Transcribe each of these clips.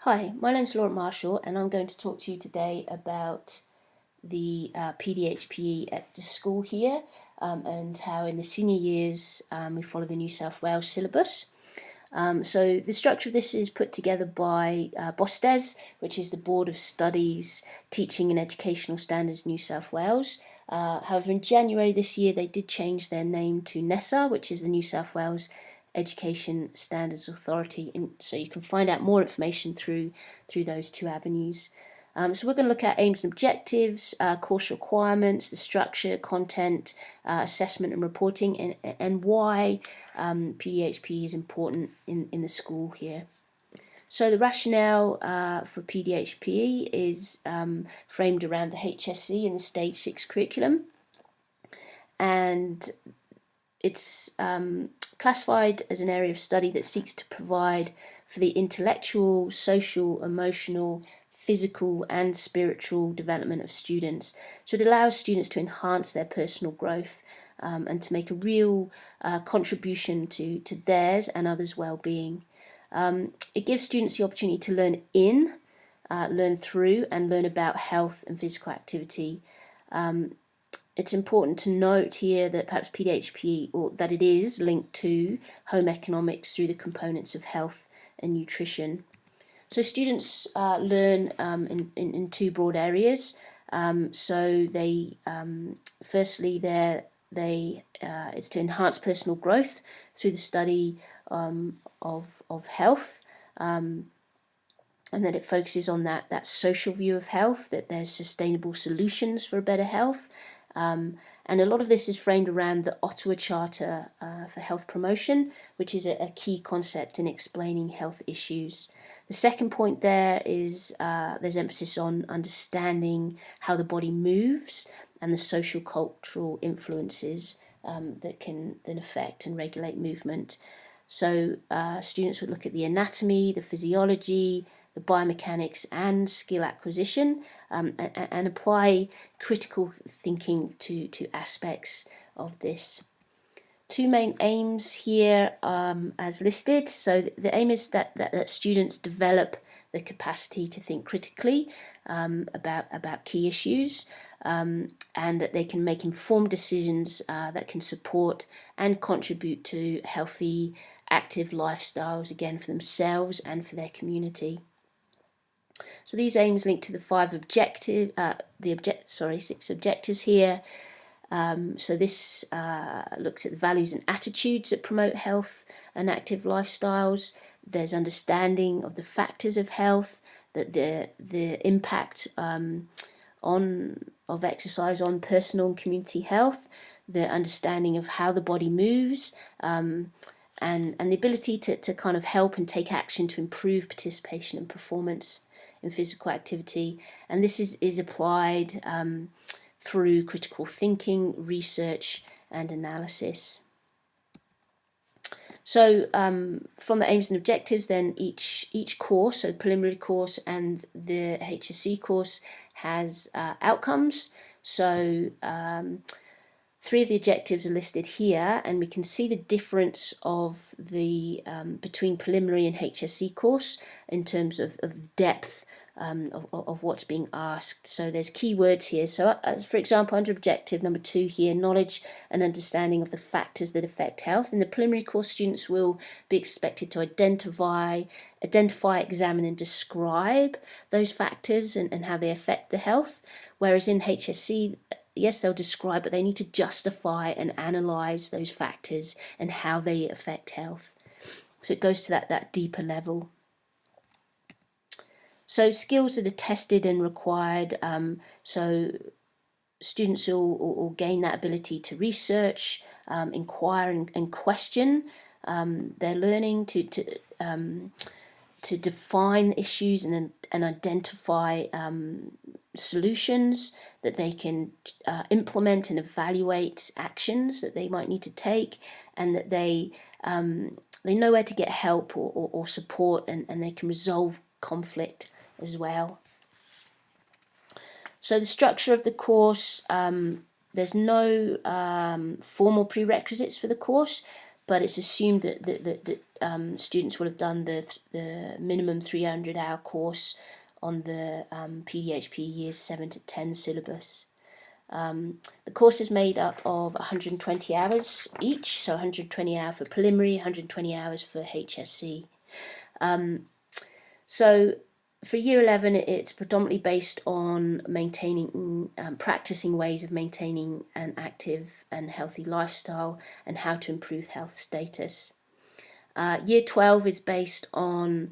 Hi, my name's Laura Marshall and I'm going to talk to you today about the PDHPE at the school here and how in the senior years we follow the New South Wales syllabus. So the structure of this is put together by BOSTES, which is the Board of Studies Teaching and Educational Standards New South Wales. However, in January this year they did change their name to NESA, which is the New South Wales Education Standards Authority, and so you can find out more information through those two avenues. So we're going to look at aims and objectives, course requirements, the structure, content, assessment and reporting, and why PDHPE is important in the school here. So the rationale for PDHPE is framed around the HSC and the Stage 6 curriculum, and it's classified as an area of study that seeks to provide for the intellectual, social, emotional, physical and spiritual development of students. So it allows students to enhance their personal growth and to make a real contribution to theirs and others' well-being. It gives students the opportunity to learn through and learn about health and physical activity. It's important to note here that perhaps PDHPE, or that it is linked to home economics through the components of health and nutrition. So students learn in two broad areas. So they firstly it's to enhance personal growth through the study of health, and that it focuses on that social view of health, that there's sustainable solutions for a better health. And a lot of this is framed around the Ottawa Charter for Health Promotion, which is a key concept in explaining health issues. The second point there is there's emphasis on understanding how the body moves and the social cultural influences that can then affect and regulate movement. So students would look at the anatomy, the physiology, the biomechanics and skill acquisition, and apply critical thinking to aspects of this. Two main aims here as listed. So the aim is that students develop the capacity to think critically about key issues, and that they can make informed decisions that can support and contribute to healthy, active lifestyles, again for themselves and for their community. So these aims link to the six objectives here. So this looks at the values and attitudes that promote health and active lifestyles. There's understanding of the factors of health, that the impact of exercise on personal and community health, the understanding of how the body moves, and the ability to kind of help and take action to improve participation and performance in physical activity. And this is applied through critical thinking, research and analysis. So from the aims and objectives, then each course, so the preliminary course and the HSC course, has outcomes. So 3 of the objectives are listed here, and we can see the difference of the between preliminary and HSC course in terms of depth of what's being asked. So there's keywords here. So for example, under objective number 2 here, knowledge and understanding of the factors that affect health. In the preliminary course, students will be expected to identify, examine and describe those factors and how they affect the health, whereas in HSC, yes, they'll describe, but they need to justify and analyse those factors and how they affect health. So it goes to that deeper level. So skills that are tested and required, so students will gain that ability to research, inquire and question. They're learning to define issues and identify solutions that they can implement and evaluate actions that they might need to take, and that they know where to get help or support, and they can resolve conflict as well. So the structure of the course, there's no formal prerequisites for the course, but it's assumed that students will have done the minimum 300-hour course on the PDHP years 7 to 10 syllabus. The course is made up of 120 hours each, so 120 hours for preliminary, 120 hours for HSC. So for year 11, it's predominantly based on maintaining, practicing ways of maintaining an active and healthy lifestyle and how to improve health status. Year 12 is based on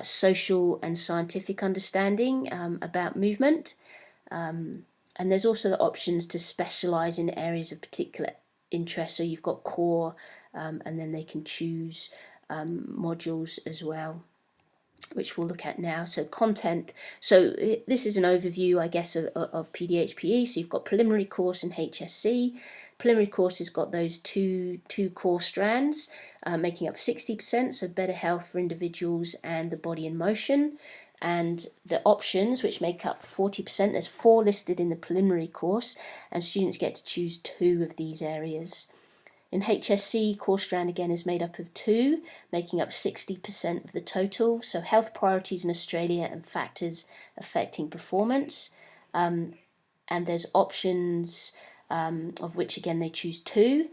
social and scientific understanding about movement. And there's also the options to specialise in areas of particular interest. So you've got core, and then they can choose modules as well, which we'll look at now. So content. So this is an overview, I guess, of PDHPE. So you've got preliminary course and HSC. Preliminary course has got those two core strands, making up 60%. So better health for individuals and the body in motion. And the options, which make up 40%, there's 4 listed in the preliminary course, and students get to choose 2 of these areas. In HSC, core strand again is made up of 2, making up 60% of the total. So health priorities in Australia and factors affecting performance. And there's options, of which again they choose 2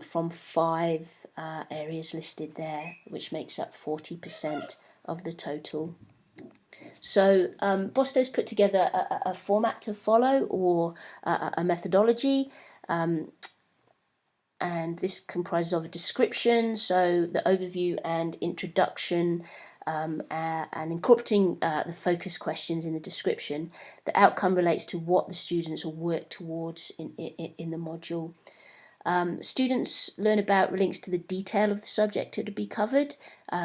from 5 areas listed there, which makes up 40% of the total. So Bosto's put together a format to follow, or a methodology, and this comprises of a description, so the overview and introduction, and incorporating the focus questions in the description. The outcome relates to what the students will work towards in the module. Students learn about links to the detail of the subject to be covered,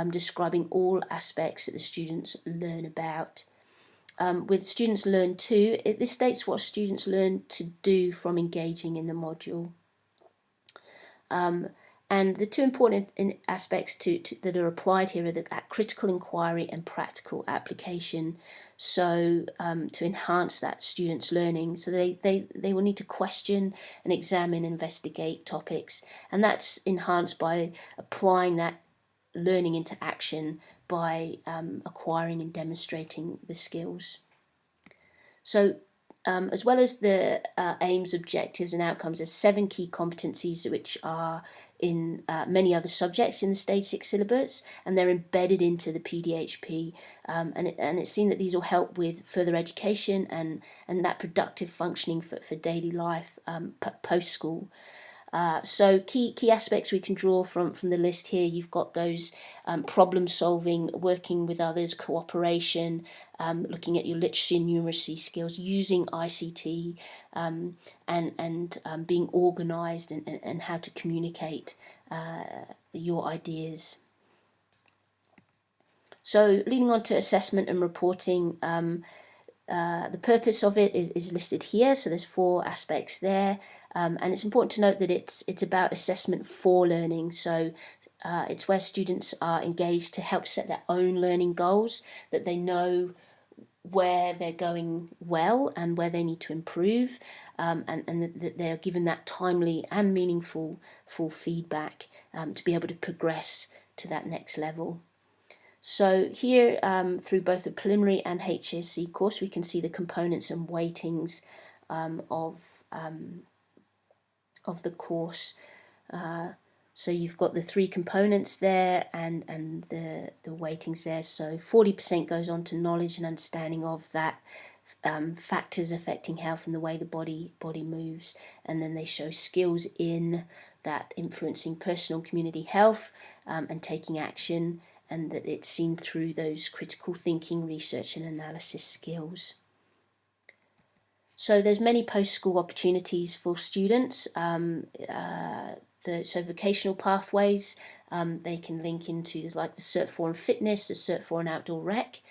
describing all aspects that the students learn about. With students learn to, this states what students learn to do from engaging in the module. And the 2 important aspects that are applied here are that critical inquiry and practical application. So to enhance that students' learning, so they will need to question and examine, investigate topics, and that's enhanced by applying that learning into action by acquiring and demonstrating the skills. So as well as the aims, objectives and outcomes, there's 7 key competencies which are in many other subjects in the Stage 6 syllabus, and they're embedded into the PDHP, and it's seen that these will help with further education and that productive functioning for daily life post-school. So key aspects we can draw from the list here. You've got those problem solving, working with others, cooperation, looking at your literacy and numeracy skills, using ICT, and being organised, and how to communicate your ideas. So leading on to assessment and reporting, the purpose of it is listed here. So there's 4 aspects there. And it's important to note that it's about assessment for learning. So it's where students are engaged to help set their own learning goals, that they know where they're going well and where they need to improve, and that they're given that timely and meaningful feedback to be able to progress to that next level. So here, through both the preliminary and HSC course, we can see the components and weightings of the course. So you've got the 3 components there, and the weightings there. So 40% goes on to knowledge and understanding of that, factors affecting health and the way the body moves, and then they show skills in that influencing personal community health, and taking action, and that it's seen through those critical thinking, research and analysis skills. So there's many post-school opportunities for students. So vocational pathways, they can link into like the Cert 4 in fitness, the Cert 4 in outdoor rec,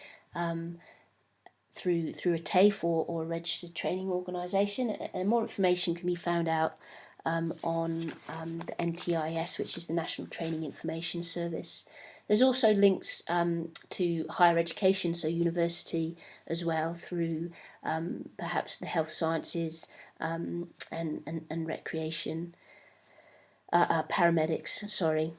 through a TAFE or a registered training organisation. And more information can be found out on the NTIS, which is the National Training Information Service. There's also links to higher education, so university as well, through perhaps the health sciences and recreation. paramedics, sorry.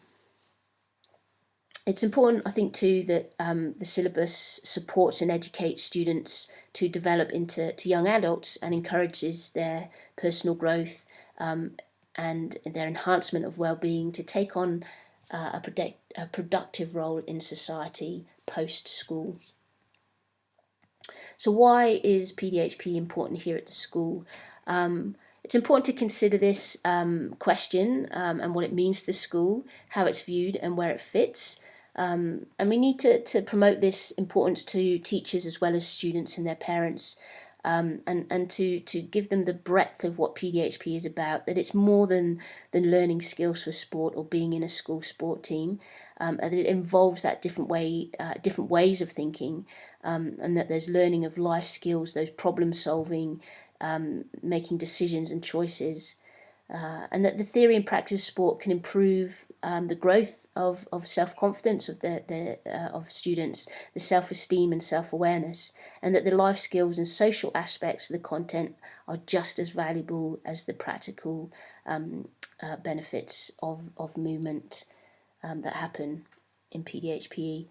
It's important, I think, too, that the syllabus supports and educates students to develop into young adults and encourages their personal growth and their enhancement of well-being to take on a productive role in society post-school. So why is PDHP important here at the school? It's important to consider this question and what it means to the school, how it's viewed and where it fits. And we need to promote this importance to teachers as well as students and their parents, and to give them the breadth of what PDHP is about, that it's more than learning skills for sport or being in a school sport team, and that it involves that different ways of thinking, and that there's learning of life skills, those problem solving, making decisions and choices, and that the theory and practice of sport can improve the growth of self-confidence of students, the self-esteem and self-awareness, and that the life skills and social aspects of the content are just as valuable as the practical benefits of movement that happen in PDHPE.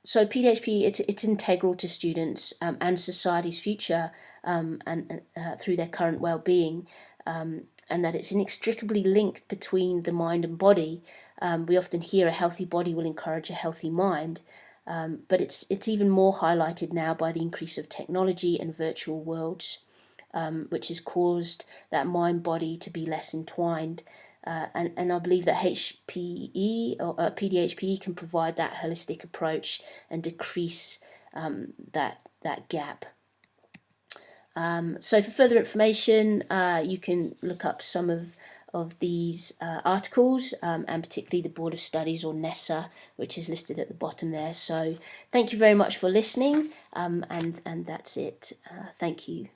So PDHPE, it's integral to students and society's future, and through their current well-being, and that it's inextricably linked between the mind and body. We often hear a healthy body will encourage a healthy mind, but it's even more highlighted now by the increase of technology and virtual worlds, which has caused that mind-body to be less entwined. And I believe that HPE or PDHPE can provide that holistic approach and decrease that gap. So for further information, you can look up some of these articles, and particularly the Board of Studies, or NESA, which is listed at the bottom there. So thank you very much for listening, and that's it. Thank you.